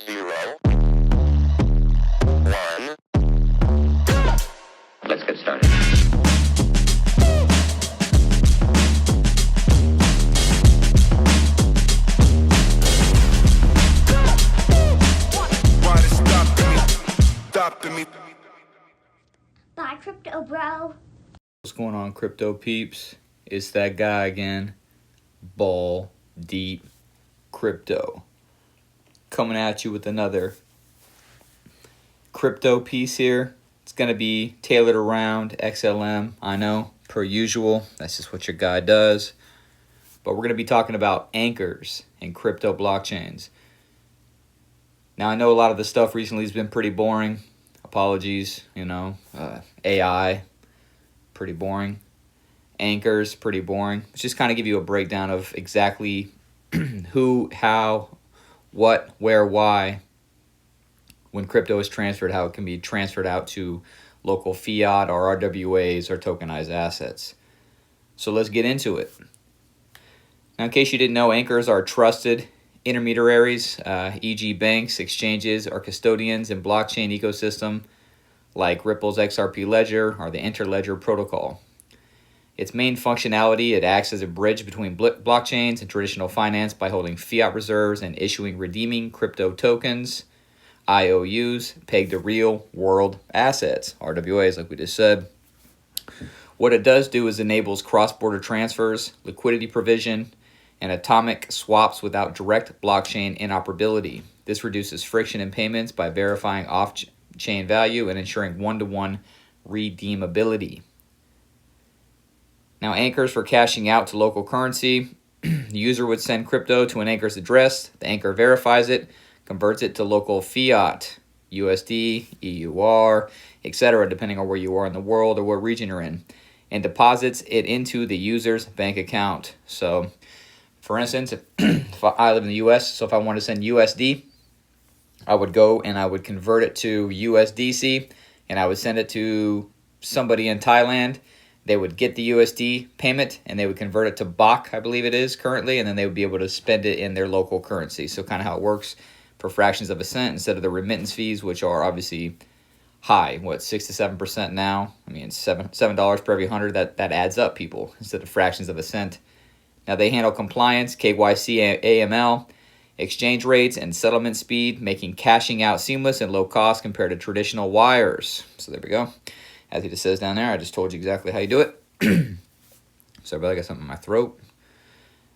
0, 1. Let's get started. Why they stopping me? Bye, crypto bro. What's going on, crypto peeps? It's that guy again, Ball Deep Crypto, coming at you with another crypto piece here. It's going to be tailored around XLM, I know, per usual. That's just what your guy does. But we're going to be talking about anchors and crypto blockchains. Now, I know a lot of the stuff recently has been pretty boring. Apologies, AI, pretty boring. Anchors, pretty boring. Let's just kind of give you a breakdown of exactly who, how, what, where, why, when crypto is transferred, how it can be transferred out to local fiat or RWAs or tokenized assets. So let's get into it. Now, in case you didn't know, anchors are trusted intermediaries, e.g. banks, exchanges, or custodians in blockchain ecosystem like Ripple's XRP Ledger or the Interledger protocol. Its main functionality, it acts as a bridge between blockchains and traditional finance by holding fiat reserves and issuing redeeming crypto tokens, IOUs, pegged to real world assets, RWAs, like we just said. What it does do is enables cross-border transfers, liquidity provision, and atomic swaps without direct blockchain interoperability. This reduces friction in payments by verifying off-chain value and ensuring one-to-one redeemability. Now, anchors for cashing out to local currency. The user would send crypto to an anchor's address. The anchor verifies it, converts it to local fiat, USD, EUR, etc., depending on where you are in the world or what region you're in, and deposits it into the user's bank account. So, for instance, if I live in the US, so if I want to send USD, I would go and I would convert it to USDC, and I would send it to somebody in Thailand. They would get the USD payment, and they would convert it to BAC, I believe it is currently, and then they would be able to spend it in their local currency. So kind of how it works for fractions of a cent instead of the remittance fees, which are obviously high, 6 to 7% now. I mean, $7 per every 100, that adds up, people, instead of fractions of a cent. Now, they handle compliance, KYC, AML, exchange rates, and settlement speed, making cashing out seamless and low cost compared to traditional wires. So there we go. As it just says down there, I just told you exactly how you do it. Sorry, but I got something in my throat.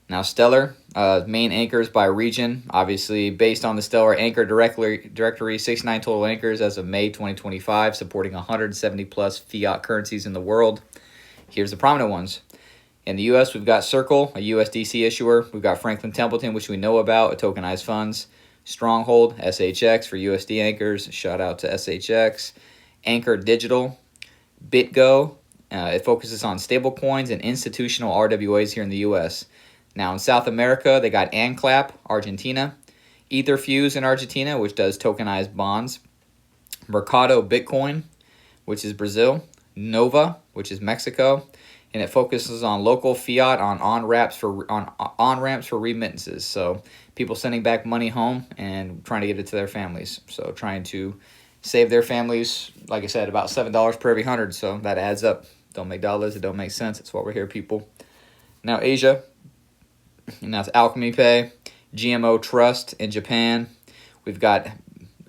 Now, Stellar, main anchors by region, obviously based on the Stellar Anchor Directory, 69 total anchors as of May 2025, supporting 170 plus fiat currencies in the world. Here's the prominent ones. In the U.S., we've got Circle, a USDC issuer. We've got Franklin Templeton, which we know about, a tokenized funds. Stronghold, SHX for USD anchors. Shout out to SHX. Anchor Digital, BitGo. It focuses on stable coins and institutional RWAs here in the U.S. Now, in South America, they got Anclap, Argentina. Etherfuse in Argentina, which does tokenized bonds. Mercado Bitcoin, which is Brazil. Nova, which is Mexico. And it focuses on local fiat on-ramps for remittances. So people sending back money home and trying to get it to their families. So trying to save their families, like I said, about $7 per every 100. So that adds up. Don't make dollars. It don't make sense. That's why we're here, people. Now, Asia. And that's Alchemy Pay, GMO Trust in Japan. We've got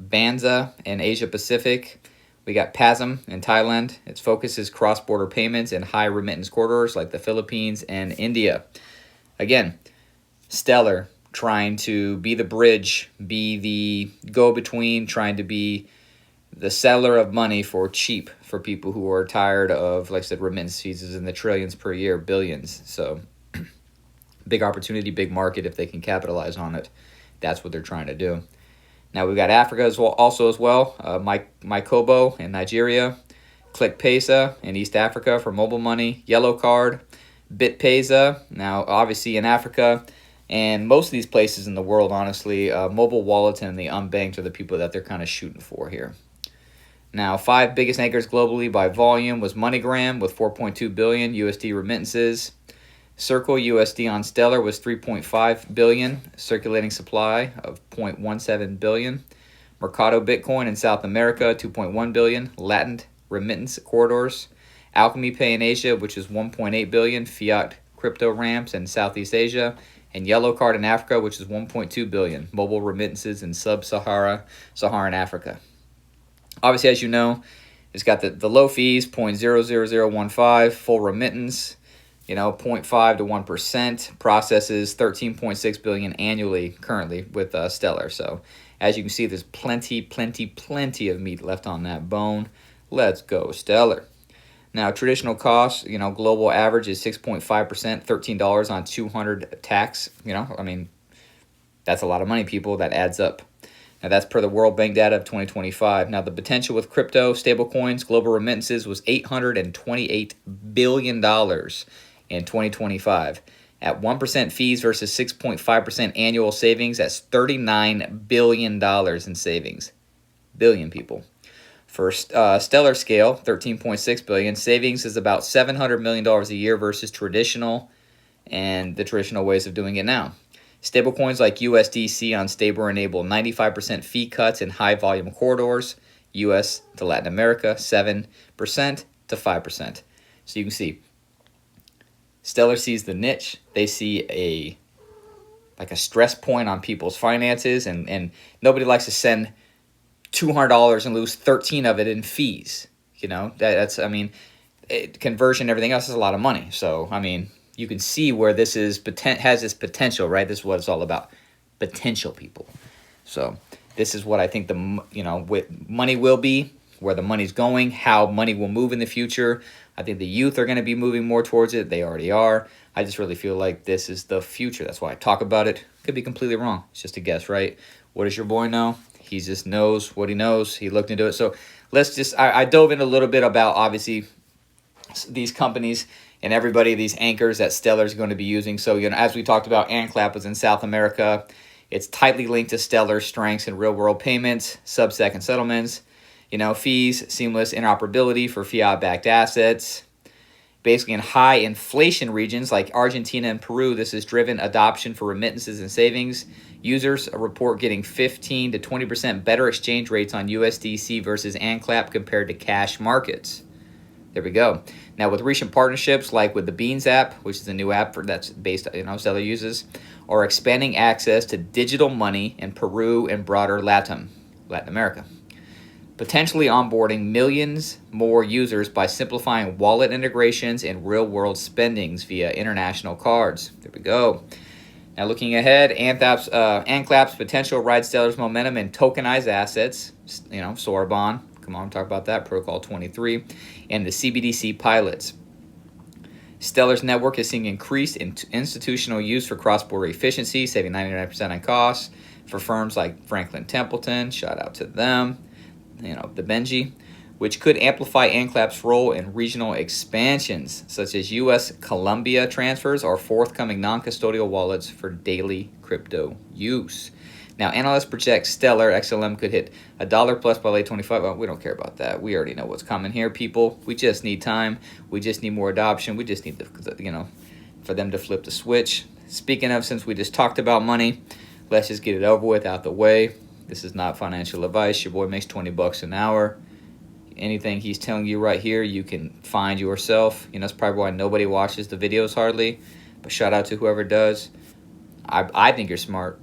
Banza in Asia Pacific. We got PASM in Thailand. Its focus is cross-border payments in high remittance corridors like the Philippines and India. Again, Stellar, trying to be the bridge, be the go-between, trying to be the seller of money for cheap for people who are tired of, like I said, remittance fees in the trillions per year, billions. So big opportunity, big market if they can capitalize on it. That's what they're trying to do. Now, we've got Africa as well, Mykobo in Nigeria, ClickPesa in East Africa for mobile money, Yellow Card, BitPesa, now obviously in Africa, and most of these places in the world, honestly, mobile wallets and the unbanked are the people that they're kind of shooting for here. Now, 5 biggest anchors globally by volume was MoneyGram with 4.2 billion USD remittances. Circle USD on Stellar was 3.5 billion, circulating supply of 0.17 billion. Mercado Bitcoin in South America, 2.1 billion. Latin remittance corridors. Alchemy Pay in Asia, which is 1.8 billion. Fiat crypto ramps in Southeast Asia. And Yellow Card in Africa, which is 1.2 billion. Mobile remittances in Saharan Africa. Obviously, as you know, it's got the low fees, 0.00015, full remittance, 0.5 to 1%, processes 13.6 billion annually currently with Stellar. So as you can see, there's plenty of meat left on that bone. Let's go Stellar. Now, traditional costs, global average is 6.5%, $13 on 200 tax. I mean, that's a lot of money, people. That adds up. Now, that's per the World Bank data of 2025. Now, the potential with crypto, stablecoins, global remittances was $828 billion in 2025. At 1% fees versus 6.5% annual savings, that's $39 billion in savings. Billion, people. For Stellar scale, $13.6 billion. Savings is about $700 million a year versus traditional and the traditional ways of doing it now. Stablecoins like USDC on Stabler enable 95% fee cuts in high-volume corridors, US to Latin America, 7% to 5%. So you can see, Stellar sees the niche. They see a stress point on people's finances, and nobody likes to send $200 and lose 13 of it in fees. That's conversion, everything else is a lot of money. So, you can see where this has this potential, right? This is what it's all about. Potential, people. So this is what I think money will be, where the money's going, how money will move in the future. I think the youth are going to be moving more towards it. They already are. I just really feel like this is the future. That's why I talk about it. Could be completely wrong. It's just a guess, right? What does your boy know? He just knows what he knows. He looked into it. So I dove in a little bit about, obviously, these companies and everybody, these anchors that Stellar is going to be using. So, as we talked about, ANCLAP was in South America. It's tightly linked to Stellar's strengths in real-world payments, sub-second settlements, fees, seamless interoperability for fiat-backed assets. Basically, in high inflation regions like Argentina and Peru, this has driven adoption for remittances and savings. Users report getting 15 to 20% better exchange rates on USDC versus ANCLAP compared to cash markets. There we go. Now, with recent partnerships, like with the Beans app, which is a new app that's based, Stellar uses, are expanding access to digital money in Peru and broader Latin America. Potentially onboarding millions more users by simplifying wallet integrations and real-world spendings via international cards. There we go. Now, looking ahead, ANCLAP's potential rides Stellar's momentum in tokenized assets, Sorbonne. Come on, talk about that, Protocol 23, and the CBDC pilots. Stellar's network is seeing increased institutional use for cross-border efficiency, saving 99% on costs for firms like Franklin Templeton. Shout out to them. The Benji, which could amplify ANCLAP's role in regional expansions, such as U.S. Colombia transfers or forthcoming non-custodial wallets for daily crypto use. Now, analysts project Stellar XLM could hit $1 plus by late 25. Well, we don't care about that. We already know what's coming here, people. We just need time. We just need more adoption. We just need for them to flip the switch. Speaking of, since we just talked about money, let's just get it over with, out the way. This is not financial advice. Your boy makes $20 an hour. Anything he's telling you right here, you can find yourself. That's probably why nobody watches the videos hardly. But shout out to whoever does. I think you're smart,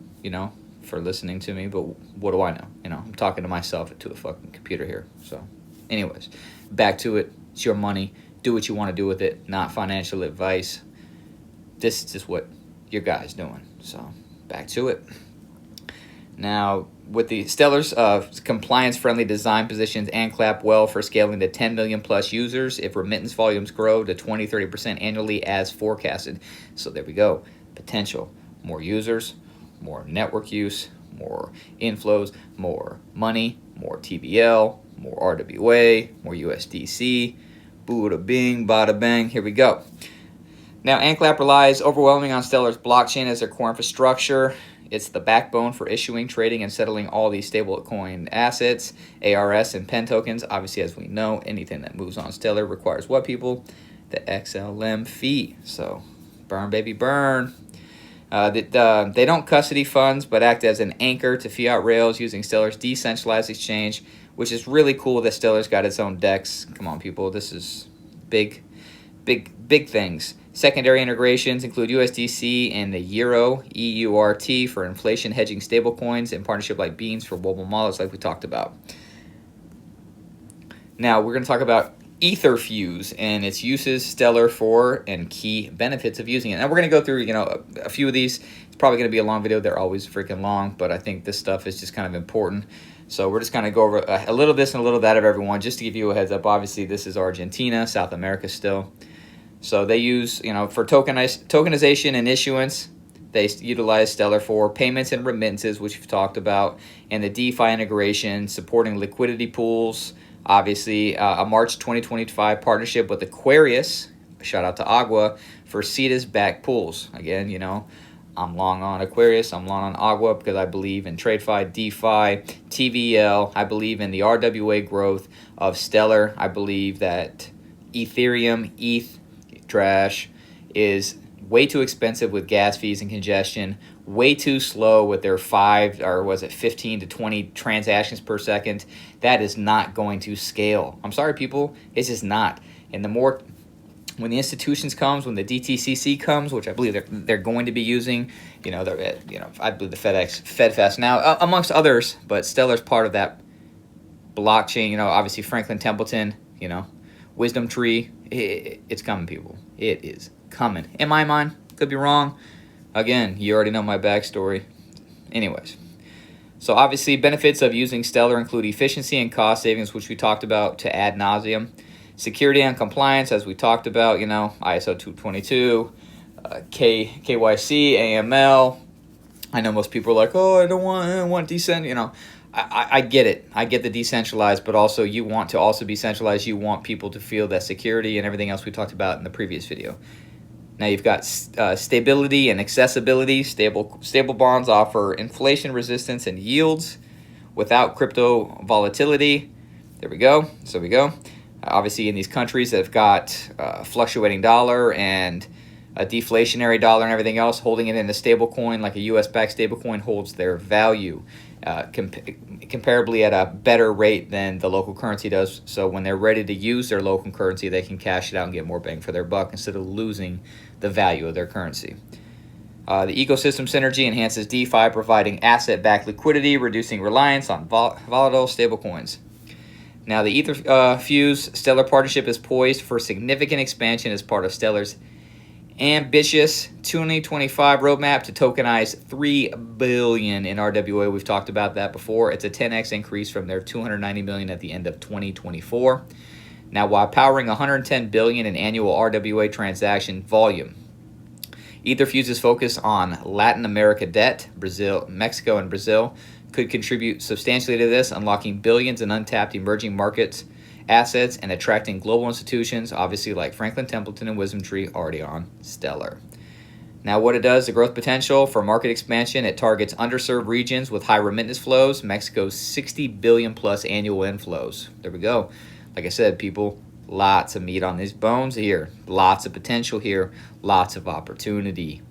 for listening to me. But what do I know? I'm talking to myself to a fucking computer here. So, anyways, back to it. It's your money. Do what you want to do with it. Not financial advice. This is just what your guy's doing. So, back to it. Now, with the Stellar's compliance-friendly design positions ANCLAP well for scaling to 10 million plus users if remittance volumes grow to 20-30% annually as forecasted. So there we go. Potential. More users, more network use, more inflows, more money, more TBL, more RWA, more USDC. Booda bing, bada bang. Here we go. Now, ANCLAP relies overwhelmingly on Stellar's blockchain as their core infrastructure. It's the backbone for issuing, trading, and settling all these stablecoin assets, ARS, and pen tokens. Obviously, as we know, anything that moves on Stellar requires what, people? The XLM fee. So, Burn, baby, burn. They don't custody funds, but act as an anchor to fiat rails using Stellar's decentralized exchange, which is really cool that Stellar's got its own DEX. Come on, people. This is big, big things. Secondary integrations include USDC and the Euro, EURT, for inflation hedging stablecoins, in partnership like Beans for mobile wallets, like we talked about. Now, we're going to talk about Etherfuse and its uses, Stellar for, and key benefits of using it. Now, we're going to go through, a few of these. It's probably going to be a long video. They're always freaking long, but I think this stuff is just kind of important. So we're just going to go over a little this and a little that of everyone, just to give you a heads up. Obviously, this is Argentina, South America still. So they use, for tokenization and issuance, they utilize Stellar for payments and remittances, which we've talked about, and the DeFi integration, supporting liquidity pools. Obviously, a March 2025 partnership with Aquarius, shout out to Agua, for CETAs-backed pools. Again, I'm long on Aquarius, I'm long on Agua because I believe in TradeFi, DeFi, TVL. I believe in the RWA growth of Stellar. I believe that Ethereum, ETH, trash, is way too expensive with gas fees and congestion, way too slow with their 15 to 20 transactions per second. That is not going to scale. I'm sorry, people, it's just not. And the more, when the institutions comes, when the DTCC comes, which I believe they're going to be using, I believe the FedFast now, amongst others, but Stellar's part of that blockchain. Obviously Franklin Templeton, Wisdom Tree. It's coming, people. It is coming. In my mind, could be wrong. Again, you already know my backstory. Anyways, so obviously benefits of using Stellar include efficiency and cost savings, which we talked about to ad nauseum. Security and compliance, as we talked about, ISO 222, KYC, AML. I know most people are like, oh, I don't want decent, I get it. I get the decentralized, but also you want to also be centralized. You want people to feel that security and everything else we talked about in the previous video. Now you've got stability and accessibility. Stable bonds offer inflation resistance and yields without crypto volatility. There we go. So we go. Obviously, in these countries that have got a fluctuating dollar and a deflationary dollar and everything else, holding it in a stable coin like a US-backed stable coin holds their value comparably at a better rate than the local currency does. So when they're ready to use their local currency, they can cash it out and get more bang for their buck instead of losing the value of their currency. The ecosystem synergy enhances DeFi, providing asset-backed liquidity, reducing reliance on volatile stablecoins. Now, the Etherfuse Stellar partnership is poised for significant expansion as part of Stellar's ambitious 2025 roadmap to tokenize $3 billion in RWA. We've talked about that before. It's a 10x increase from their $290 million at the end of 2024. Now, while powering $110 billion in annual RWA transaction volume, Etherfuse's focus on Latin America debt, Mexico and Brazil, could contribute substantially to this, unlocking billions in untapped emerging markets assets and attracting global institutions, obviously like Franklin Templeton and Wisdom Tree, already on Stellar. Now, what it does, the growth potential for market expansion, it targets underserved regions with high remittance flows, Mexico's $60 billion plus annual inflows. There we go. Like I said, people, lots of meat on these bones here, lots of potential here, lots of opportunity.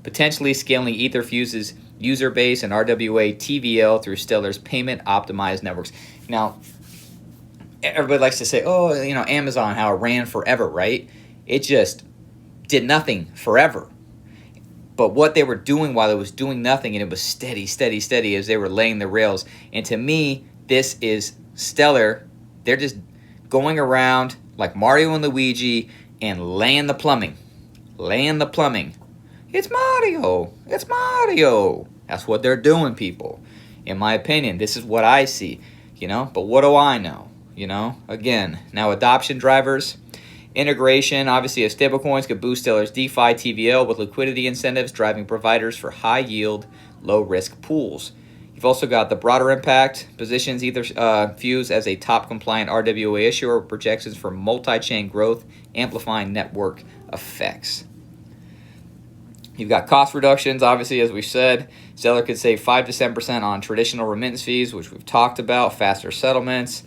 Potentially scaling Etherfuse's user base and RWA TVL through Stellar's payment optimized networks. Now, everybody likes to say, oh, Amazon, how it ran forever, right? It just did nothing forever. But what they were doing while it was doing nothing, and it was steady, steady, steady as they were laying the rails. And to me, this is Stellar. They're just going around like Mario and Luigi and laying the plumbing. Laying the plumbing. It's Mario. It's Mario. That's what they're doing, people. In my opinion, this is what I see, But what do I know? Again, now adoption drivers, integration, obviously, of stablecoins could boost Stellar's DeFi TVL with liquidity incentives, driving providers for high-yield, low-risk pools. You've also got the broader impact, positions Etherfuse as a top-compliant RWA issuer with projections for multi-chain growth, amplifying network effects. You've got cost reductions, obviously, as we said. Stellar could save 5 to 7% on traditional remittance fees, which we've talked about, faster settlements,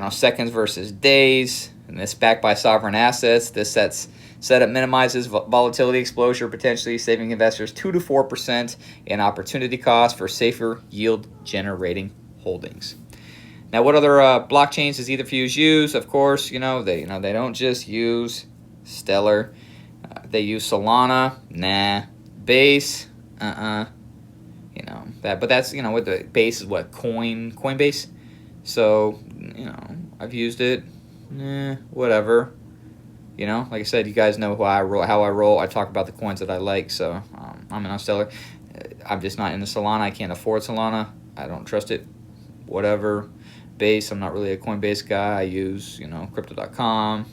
seconds versus days, and this backed by sovereign assets. This sets Setup minimizes volatility exposure, potentially saving investors 2 to 4% in opportunity cost for safer yield-generating holdings. Now, what other blockchains does Etherfuse use? Of course, they don't just use Stellar. They use Solana. Nah. Base. But that's what the base is. What Coinbase. So I've used it. Whatever. Like I said, you guys know how I roll. I talk about the coins that I like. So I'm in on Stellar. I'm just not into Solana. I can't afford Solana. I don't trust it. Whatever. Base, I'm not really a Coinbase guy. I use, crypto.com.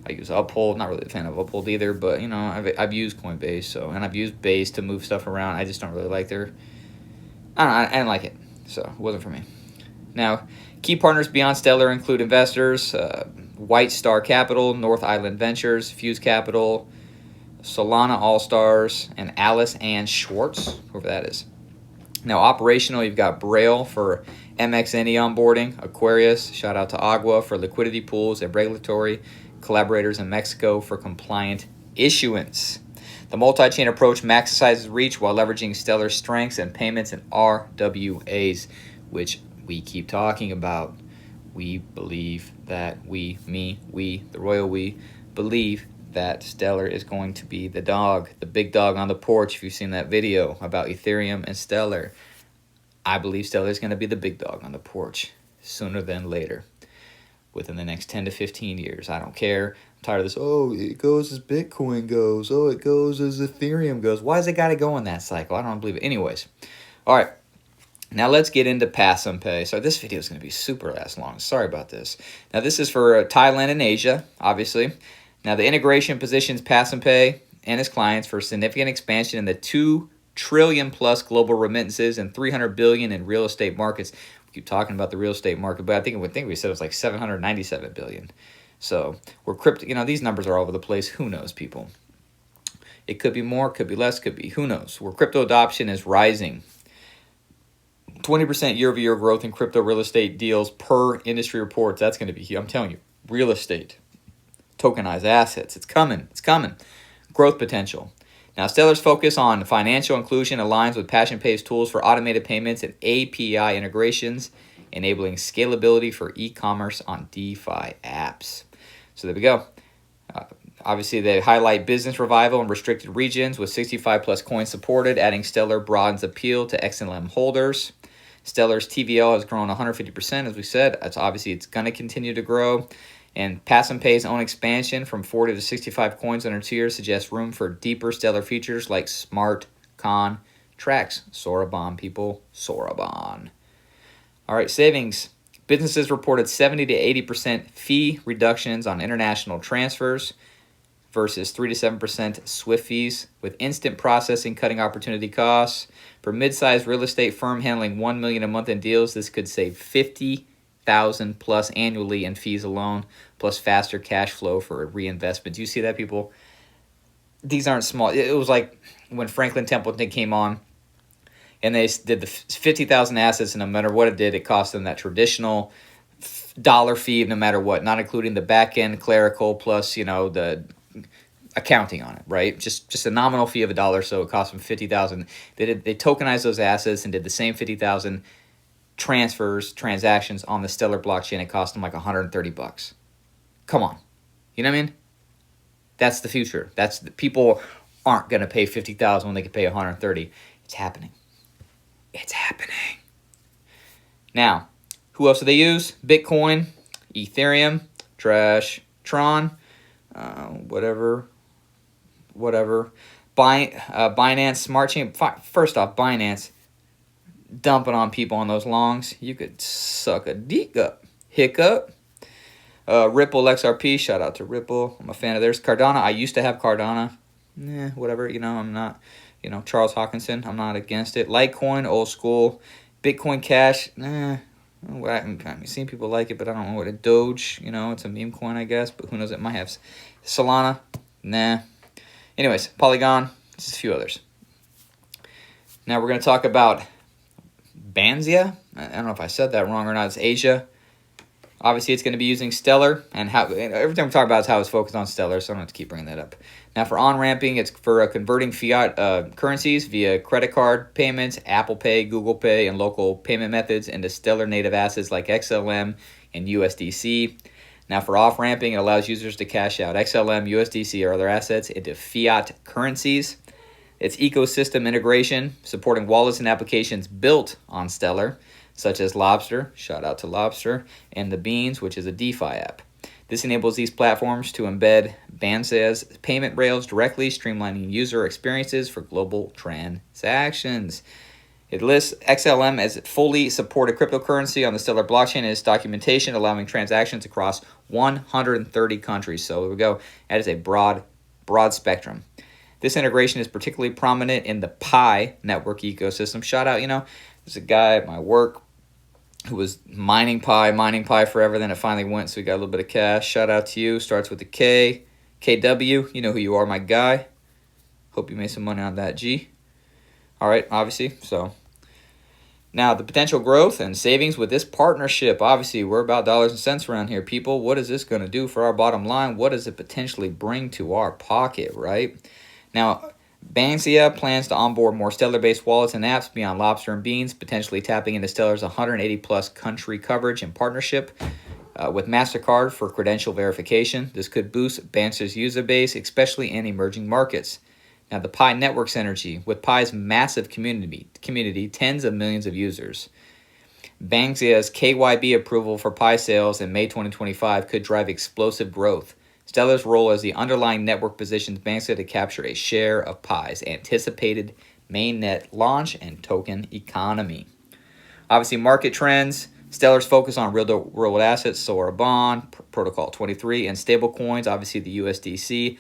I use Uphold. Not really a fan of Uphold either, but, I've used Coinbase, and I've used Base to move stuff around. I just don't really like I didn't like it, so it wasn't for me. Now, key partners beyond Stellar include investors, White Star Capital, North Island Ventures, Fuse Capital, Solana All-Stars, and Alice Ann Schwartz, whoever that is. Now, operational, you've got Braille for MXNE onboarding, Aquarius, shout out to Agua for liquidity pools, and regulatory collaborators in Mexico for compliant issuance. The multi-chain approach maximizes reach while leveraging Stellar strengths and payments and RWAs, which we keep talking about. We believe that we, the royal we, believe that Stellar is going to be the big dog on the porch. If you've seen that video about Ethereum and Stellar, I believe Stellar is going to be the big dog on the porch sooner than later, within the next 10 to 15 years. I don't care. I'm tired of this. Oh, it goes as Bitcoin goes. Oh, it goes as Ethereum goes. Why does it got to go in that cycle? I don't believe it. Anyways, all right. Now let's get into Pass and Pay. So this video is going to be super long. Sorry about this. Now this is for Thailand and Asia, obviously. Now, the integration positions Pass and Pay and its clients for significant expansion in the $2 trillion plus global remittances and $300 billion in real estate markets. We keep talking about the real estate market, but I think we said it was like $797 billion. So we're crypto. These numbers are all over the place. Who knows, people? It could be more, could be less, could be. Who knows? Where crypto adoption is rising. 20% year-over-year growth in crypto real estate deals per industry reports. That's going to be huge. I'm telling you, real estate. Tokenized assets. It's coming. It's coming. Growth potential. Now, Stellar's focus on financial inclusion aligns with Passion Pay's tools for automated payments and API integrations, enabling scalability for e-commerce on DeFi apps. So there we go. Obviously, they highlight business revival in restricted regions with 65 plus coins supported. Adding Stellar broadens appeal to XLM holders. Stellar's TVL has grown 150%, as we said. It's going to continue to grow. And Pass and Pay's own expansion from 40 to 65 coins under 2 years suggests room for deeper Stellar features like smart contracts. Sorabon, people. Sorabon. All right, savings. Businesses reported 70 to 80% fee reductions on international transfers versus 3 to 7% SWIFT fees, with instant processing cutting opportunity costs. For mid-sized real estate firm handling $1 million a month in deals, this could save $50,000 plus annually in fees alone, plus faster cash flow for reinvestment. Do you see that, people? These aren't small. It was like when Franklin Templeton came on and they did the 50,000 assets, and no matter what it did, it cost them that traditional dollar fee, no matter what, not including the back end clerical plus the accounting on it, right? Just a nominal fee of $1, so it cost them 50,000. They tokenized those assets and did the same 50,000 transactions on the Stellar blockchain. It cost them like $130. Come on, you know what I mean? That's the future. People aren't gonna pay 50,000 when they can pay 130. It's happening. It's happening. Now, who else do they use? Bitcoin, Ethereum, trash, Tron, whatever. Binance Smart Chain. First off, Binance dumping on people on those longs. You could suck a dick up. Hiccup. Ripple XRP. Shout out to Ripple. I'm a fan of theirs. Cardano. I used to have Cardano. Whatever. I'm not. Charles Hawkinson. I'm not against it. Litecoin, old school. Bitcoin Cash. I've seen people like it, but I don't know what it. Doge. It's a meme coin, I guess. But who knows? It might have. Solana. Nah. Anyways, Polygon. Just a few others. Now we're going to talk about Banzia. I don't know if I said that wrong or not. It's Asia. Obviously, it's going to be using Stellar, and every time we talk about is how it's focused on Stellar, so I don't have to keep bringing that up. Now, for on-ramping, it's for converting fiat currencies via credit card payments, Apple Pay, Google Pay, and local payment methods into Stellar native assets like XLM and USDC. Now, for off-ramping, it allows users to cash out XLM, USDC, or other assets into fiat currencies. Its ecosystem integration, supporting wallets and applications built on Stellar, such as Lobster, shout out to Lobster, and the Beans, which is a DeFi app. This enables these platforms to embed Banxia's payment rails directly, streamlining user experiences for global transactions. It lists XLM as fully supported cryptocurrency on the Stellar blockchain and its documentation, allowing transactions across 130 countries. So there we go. That is a broad spectrum. This integration is particularly prominent in the Pi network ecosystem. Shout out, there's a guy at my work who was mining Pi forever. Then it finally went, so we got a little bit of cash. Shout out to you. Starts with a K. KW, you know who you are, my guy. Hope you made some money on that, G. All right, obviously. So now the potential growth and savings with this partnership. Obviously, we're about dollars and cents around here, people. What is this going to do for our bottom line? What does it potentially bring to our pocket, right? Now, Banxia plans to onboard more Stellar-based wallets and apps beyond Lobster and Beans, potentially tapping into Stellar's 180-plus country coverage and partnership with MasterCard for credential verification. This could boost Banxia's user base, especially in emerging markets. Now, the Pi network synergy. With Pi's massive community, tens of millions of users, Banxia's KYB approval for Pi sales in May 2025 could drive explosive growth. Stellar's role as the underlying network positions Banxia to capture a share of Pi's anticipated mainnet launch and token economy. Obviously, market trends. Stellar's focus on real-world assets, Sora Bond, Protocol 23, and stablecoins, obviously the USDC.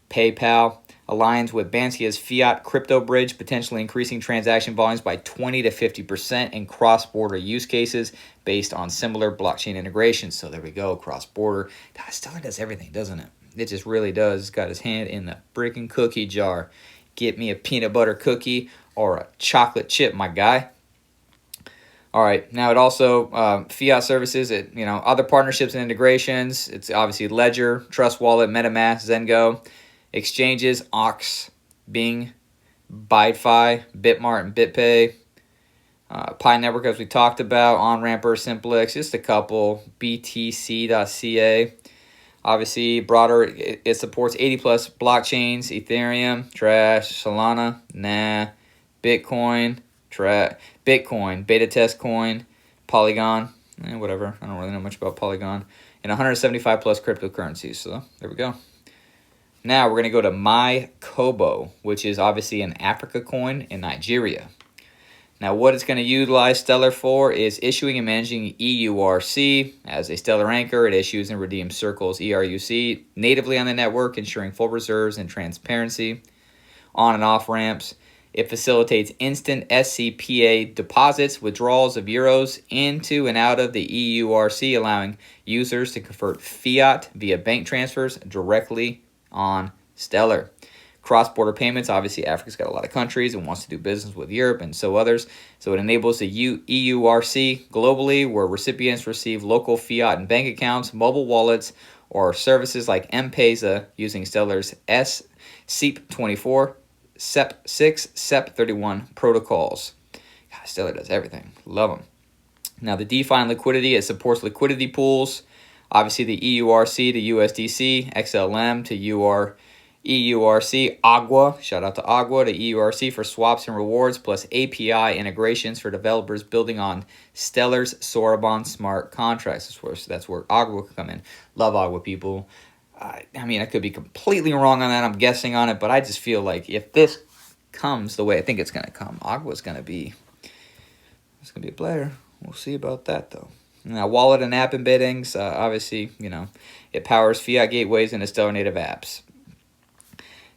PayPal aligns with Banxia's fiat crypto bridge, potentially increasing transaction volumes by 20 to 50% in cross-border use cases based on similar blockchain integrations. So there we go, cross-border. Stellar does everything, doesn't it? It just really does. It's got his hand in the freaking cookie jar. Get me a peanut butter cookie or a chocolate chip, my guy. All right, now it also, fiat services, other partnerships and integrations. It's obviously Ledger, Trust Wallet, MetaMask, Zengo. Exchanges, Ox, Bing, ByteFi, Bitmart, and BitPay. Pi Network, as we talked about, OnRamper, Simplex, just a couple. BTC.ca. Obviously, broader, it supports 80-plus blockchains. Ethereum, trash. Solana, nah. Bitcoin, trash. Bitcoin, beta test coin. Polygon, whatever. I don't really know much about Polygon. And 175-plus cryptocurrencies. So, there we go. Now we're going to go to MyKobo, which is obviously an Africa coin in Nigeria. Now what it's going to utilize Stellar for is issuing and managing EURC. As a Stellar anchor, it issues and redeems Circle's ERUC natively on the network, ensuring full reserves and transparency. On and off ramps. It facilitates instant SCPA deposits, withdrawals of euros into and out of the EURC, allowing users to convert fiat via bank transfers directly on Stellar. Cross-border payments, obviously Africa's got a lot of countries and wants to do business with Europe and so others. So it enables the EURC globally, where recipients receive local fiat and bank accounts, mobile wallets, or services like M-Pesa using Stellar's SEEP24, SEP6, SEP31 protocols. God, Stellar does everything. Love them. Now the DeFi and liquidity, it supports liquidity pools. Obviously, the EURC to USDC, XLM to EURC, Agua, shout out to Agua, to EURC for swaps and rewards, plus API integrations for developers building on Stellar's Sorabon smart contracts. That's where Agua could come in. Love Agua, people. I could be completely wrong on that. I'm guessing on it, but I just feel like if this comes the way I think it's going to come, Agua's going to be a player. We'll see about that, though. Now, wallet and app embeddings, obviously, it powers fiat gateways and Stellar native apps.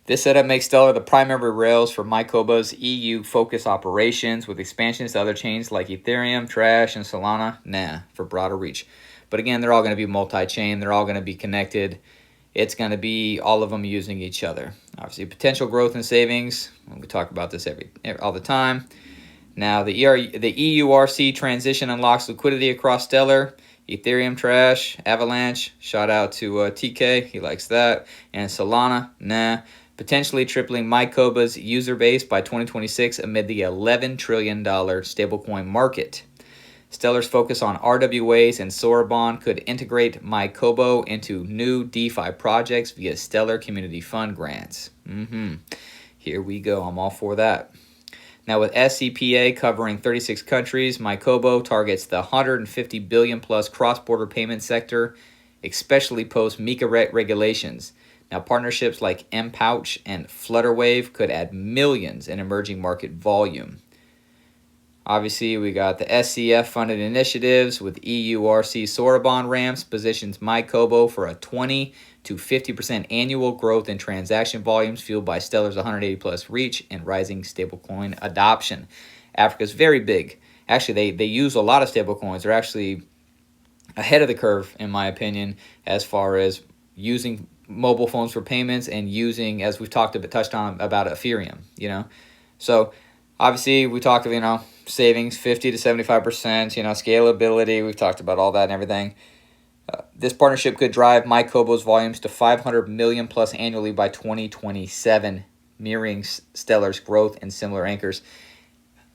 This setup makes Stellar the primary rails for MyKobo's EU-focused operations, with expansions to other chains like Ethereum, Trash, and Solana, for broader reach. But again, they're all going to be multi-chain. They're all going to be connected. It's going to be all of them using each other. Obviously, potential growth and savings. We talk about this all the time. Now, the EURC transition unlocks liquidity across Stellar, Ethereum, trash. Avalanche, shout out to TK, he likes that. And Solana, nah. Potentially tripling Mycoba's user base by 2026 amid the $11 trillion stablecoin market. Stellar's focus on RWAs and Sorabon could integrate Mycobo into new DeFi projects via Stellar Community Fund grants. Here we go. I'm all for that. Now, with SCPA covering 36 countries, Mycobo targets the 150 billion plus cross-border payment sector, especially post MiCA regulations. Now, partnerships like MPouch and Flutterwave could add millions in emerging market volume. Obviously, we got the SCF-funded initiatives with EURC Sorabon ramps positions Mycobo for a 20 to 50% annual growth in transaction volumes fueled by Stellar's 180-plus reach and rising stablecoin adoption. Africa's very big. Actually, they use a lot of stablecoins. They're actually ahead of the curve, in my opinion, as far as using mobile phones for payments and using, as we've touched on about Ethereum, So, obviously, we talked about, savings 50 to 75%, scalability. We've talked about all that and everything. This partnership could drive Mycobo's volumes to 500 million plus annually by 2027, mirroring Stellar's growth and similar anchors.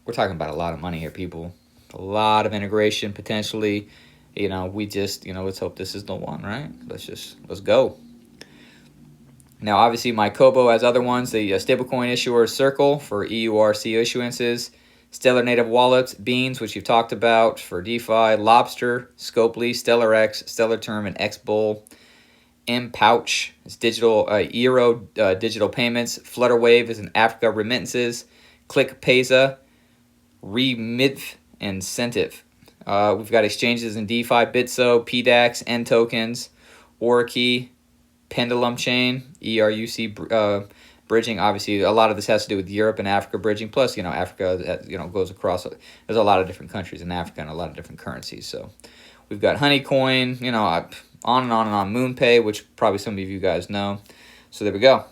We're talking about a lot of money here, people. A lot of integration potentially. We just, let's hope this is the one, right? Let's go. Now, obviously, Mycobo has other ones. The stablecoin issuer Circle for EURC issuances. Stellar native wallets, Beans, which you've talked about for DeFi, Lobster, Scopely, StellarX, Stellar Term, and XBull. MPouch is digital Euro digital payments. Flutterwave is in Africa remittances. ClickPesa, Remitv, and Centif. We've got exchanges in DeFi, Bitso, PDAX, N tokens, Orikey, Pendulum Chain, ERUC bridging. Obviously, a lot of this has to do with Europe and Africa bridging. Plus, Africa, goes across. There's a lot of different countries in Africa and a lot of different currencies. So we've got Honeycoin, on and on and on. MoonPay, which probably some of you guys know. So there we go.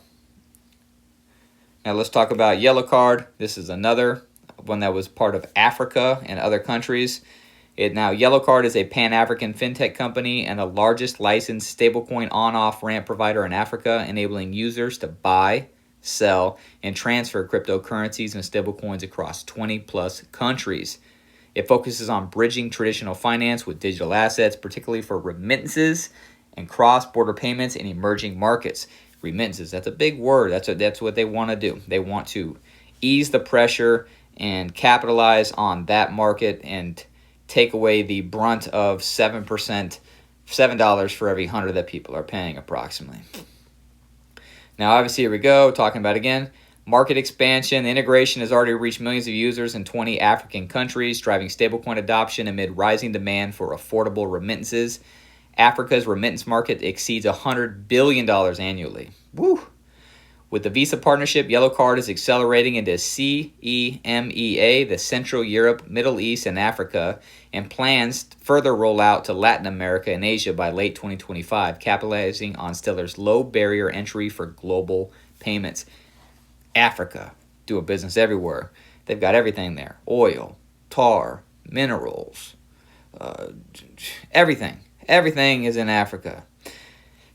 Now let's talk about Yellow Card. This is another one that was part of Africa and other countries. Now, Yellow Card is a Pan-African fintech company and the largest licensed stablecoin on-off ramp provider in Africa, enabling users to buy, sell, and transfer cryptocurrencies and stablecoins across 20-plus countries. It focuses on bridging traditional finance with digital assets, particularly for remittances and cross-border payments in emerging markets. Remittances, that's a big word. That's what they want to do. They want to ease the pressure and capitalize on that market and take away the brunt of 7%, $7 for every 100 that people are paying approximately. Now, obviously, here we go, talking about again, market expansion. The integration has already reached millions of users in 20 African countries, driving stablecoin adoption amid rising demand for affordable remittances. Africa's remittance market exceeds $100 billion annually. Woo! With the Visa partnership, Yellow Card is accelerating into CEMEA, the Central Europe, Middle East, and Africa, and plans to further roll out to Latin America and Asia by late 2025, capitalizing on Stellar's low barrier entry for global payments. Africa, do a business everywhere. They've got everything there. Oil, tar, minerals, everything. Everything is in Africa.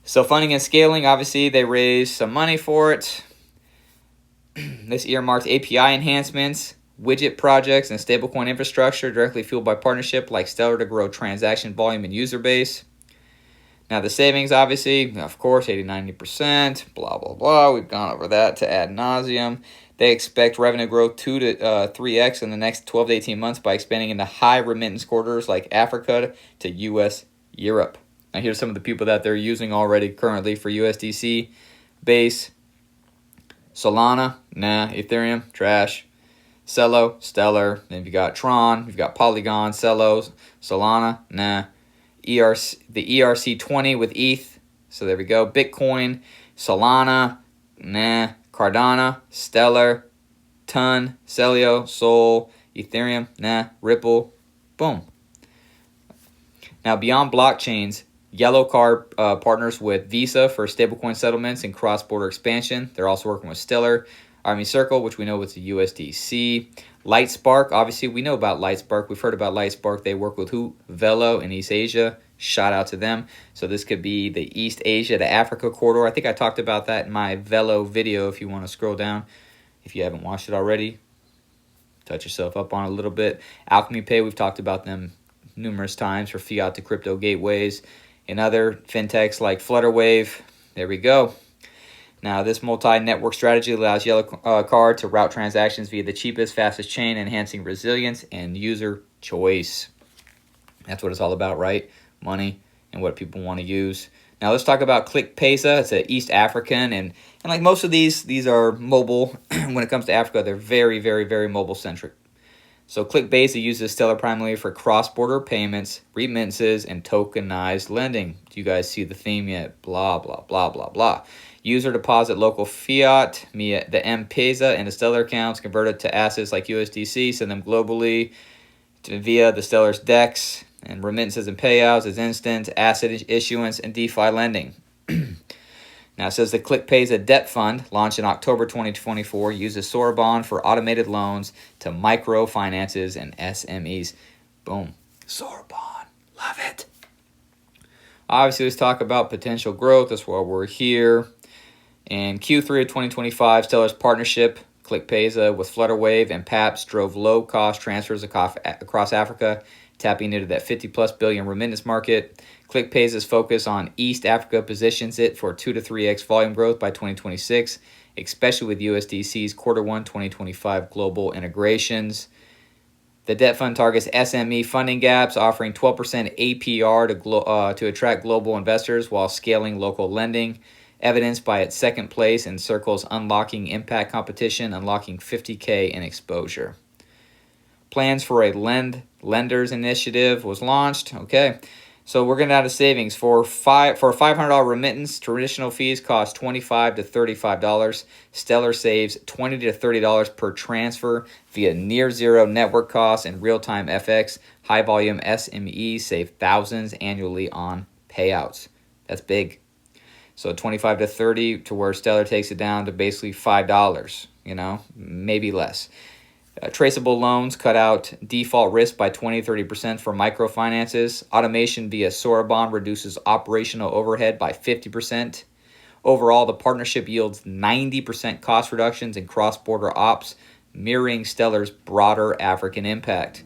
So funding and scaling, obviously, they raised some money for it. This earmarks API enhancements, widget projects, and stablecoin infrastructure directly fueled by partnership like Stellar to grow transaction volume and user base. Now, the savings, obviously, of course, 80-90%, blah, blah, blah. We've gone over that to ad nauseum. They expect revenue growth 2 to 3x in the next 12 to 18 months by expanding into high remittance corridors like Africa to U.S., Europe. Now, here's some of the people that they're using already currently for USDC. Base, Solana, nah. Ethereum, trash. Celo, Stellar. Then you've got Tron, you've got Polygon, Celo, Solana, nah. The ERC20 with ETH. So there we go. Bitcoin, Solana, nah. Cardano, Stellar, Ton, Celio, Sol, Ethereum, nah. Ripple, boom. Now, beyond blockchains, Yellow Card partners with Visa for stablecoin settlements and cross-border expansion. They're also working with Stellar Circle, which we know was the USDC. Lightspark, obviously we know about Lightspark. We've heard about Lightspark. They work with who? Velo in East Asia. Shout out to them. So this could be the East Asia to Africa corridor. I think I talked about that in my Velo video if you want to scroll down. If you haven't watched it already, touch yourself up on it a little bit. Alchemy Pay, we've talked about them numerous times for fiat to crypto gateways. And other fintechs like Flutterwave. There we go. Now, this multi-network strategy allows Yellow Card to route transactions via the cheapest, fastest chain, enhancing resilience and user choice. That's what it's all about, right? Money and what people want to use. Now, let's talk about ClickPesa. It's an East African, and like most of these are mobile. When it comes to Africa, they're very, very, very mobile-centric. So ClickPesa uses Stellar primarily for cross-border payments, remittances, and tokenized lending. Do you guys see the theme yet? Blah, blah, blah, blah, blah. User deposit local fiat via the M-Pesa and the Stellar accounts, converted to assets like USDC, send them globally via the Stellar's DEX, and remittances and payouts is instant, asset issuance, and DeFi lending. Now, it says the ClickPesa Debt Fund, launched in October 2024, uses Sora Bond for automated loans to microfinances and SMEs. Boom. Sora Bond. Love it. Obviously, let's talk about potential growth. That's why we're here. In Q3 of 2025, Stellar's partnership, ClickPesa, with Flutterwave and PAPS drove low-cost transfers across Africa, tapping into that 50+ billion remittance market. ClickPesa's focus on East Africa positions it for 2 to 3x volume growth by 2026, especially with USDC's Q1 2025 global integrations. The debt fund targets SME funding gaps, offering 12% APR to attract global investors while scaling local lending, evidenced by its second place in Circle's Unlocking Impact competition, unlocking $50K in exposure. Plans for a lenders initiative was launched. Okay, so we're getting out of savings for a $500 remittance. Traditional fees cost $25 to $35. Stellar saves $20 to $30 per transfer via near zero network costs and real-time FX. High volume SMEs save thousands annually on payouts. That's big. So 25 to 30 to where Stellar takes it down to basically $5. Maybe less. Traceable loans cut out default risk by 20-30% for microfinances. Automation via Sora Bond reduces operational overhead by 50%. Overall, the partnership yields 90% cost reductions in cross-border ops, mirroring Stellar's broader African impact.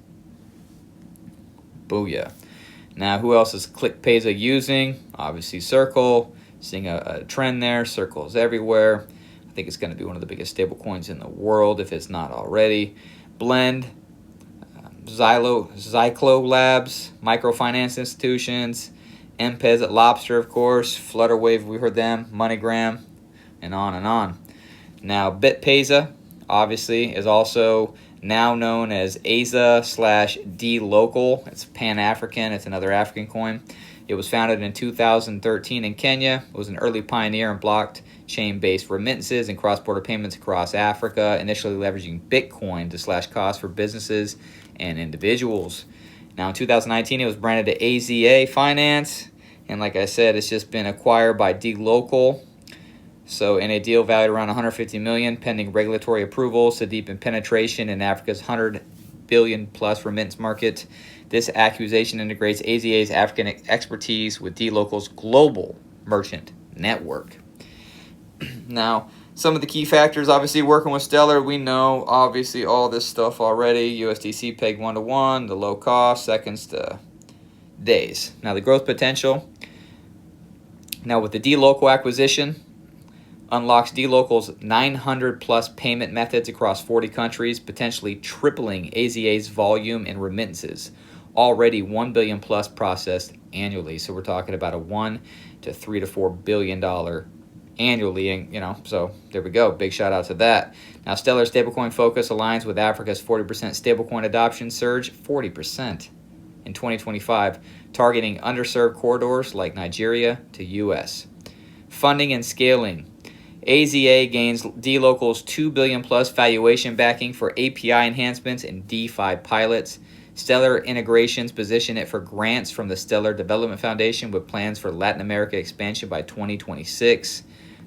Booyah. Now, who else is ClickPesa using? Obviously, Circle. Seeing a trend there. Circle's everywhere. I think it's going to be one of the biggest stablecoins in the world if it's not already. Blend, Zyclo Labs, microfinance institutions, M-Pesa, Lobster, of course, Flutterwave, we heard them, MoneyGram, and on and on. Now, BitPesa, obviously, is also now known as AZA/DLocal. It's Pan-African. It's another African coin. It was founded in 2013 in Kenya. It was an early pioneer in blockchain-based remittances and cross-border payments across Africa, initially leveraging Bitcoin to slash costs for businesses and individuals. Now, in 2019, it was branded to AZA Finance, and like I said, it's just been acquired by DLocal. So, in a deal valued around $150 million, pending regulatory approvals to deepen penetration in Africa's $100 billion+ remittance market. This acquisition integrates AZA's African expertise with DLocal's global merchant network. Now, some of the key factors, obviously, working with Stellar, we know, obviously, all this stuff already. USDC pegged 1-to-1, the low cost, seconds to days. Now, the growth potential. Now, with the DLocal acquisition, unlocks DLocal's 900+ payment methods across 40 countries, potentially tripling AZA's volume and remittances. Already $1 billion+ processed annually. So we're talking about a $1 to $3 to $4 billion annually, and so there we go. Big shout out to that. Now, Stellar's stablecoin focus aligns with Africa's 40% stablecoin adoption surge, 40% in 2025, targeting underserved corridors like Nigeria to U.S. Funding and scaling. AZA gains DLocal's $2 billion+ valuation backing for API enhancements and DeFi pilots. Stellar integrations position it for grants from the Stellar Development Foundation with plans for Latin America expansion by 2026.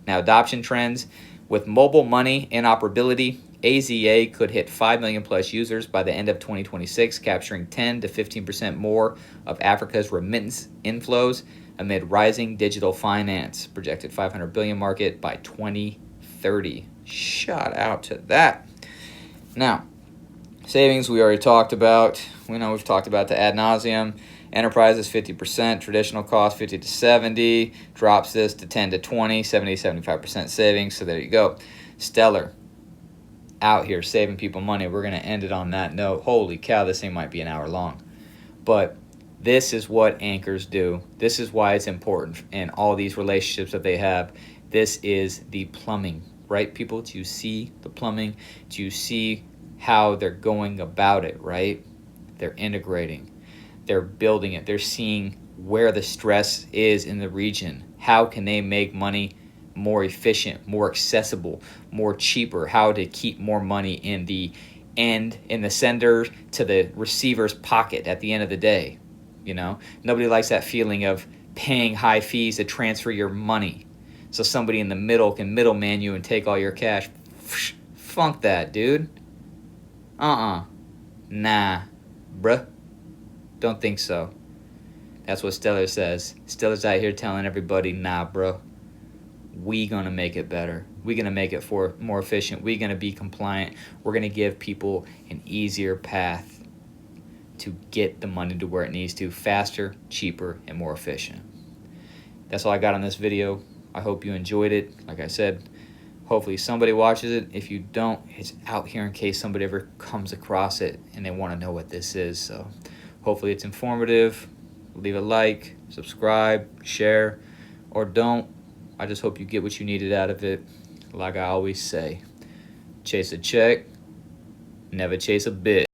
Now, adoption trends. With mobile money interoperability, AZA could hit 5 million plus users by the end of 2026, capturing 10 to 15% more of Africa's remittance inflows amid rising digital finance. Projected 500 billion market by 2030. Shout out to that. Now, savings we already talked about. We know we've talked about the ad nauseum. Enterprises 50%, traditional cost 50 to 70, drops this to 10 to 20, 70 to 75% savings. So there you go. Stellar, out here saving people money. We're going to end it on that note. Holy cow, this thing might be an hour long. But this is what anchors do. This is why it's important in all these relationships that they have. This is the plumbing, right, people? Do you see the plumbing? Do you see how they're going about it, right? They're integrating. They're building it. They're seeing where the stress is in the region. How can they make money more efficient, more accessible, more cheaper? How to keep more money in the end, in the sender to the receiver's pocket at the end of the day. You know, nobody likes that feeling of paying high fees to transfer your money so somebody in the middle can middleman you and take all your cash. Funk that, dude. Nah, bruh. Don't think so. That's what Stellar says. Stellar's out here telling everybody, nah, bro. We gonna make it better. We gonna make it more efficient. We gonna be compliant. We're gonna give people an easier path to get the money to where it needs to, faster, cheaper, and more efficient. That's all I got on this video. I hope you enjoyed it. Like I said, hopefully somebody watches it. If you don't, it's out here in case somebody ever comes across it and they want to know what this is. So hopefully it's informative. Leave a like, subscribe, share, or don't. I just hope you get what you needed out of it. Like I always say, chase a check, never chase a bit.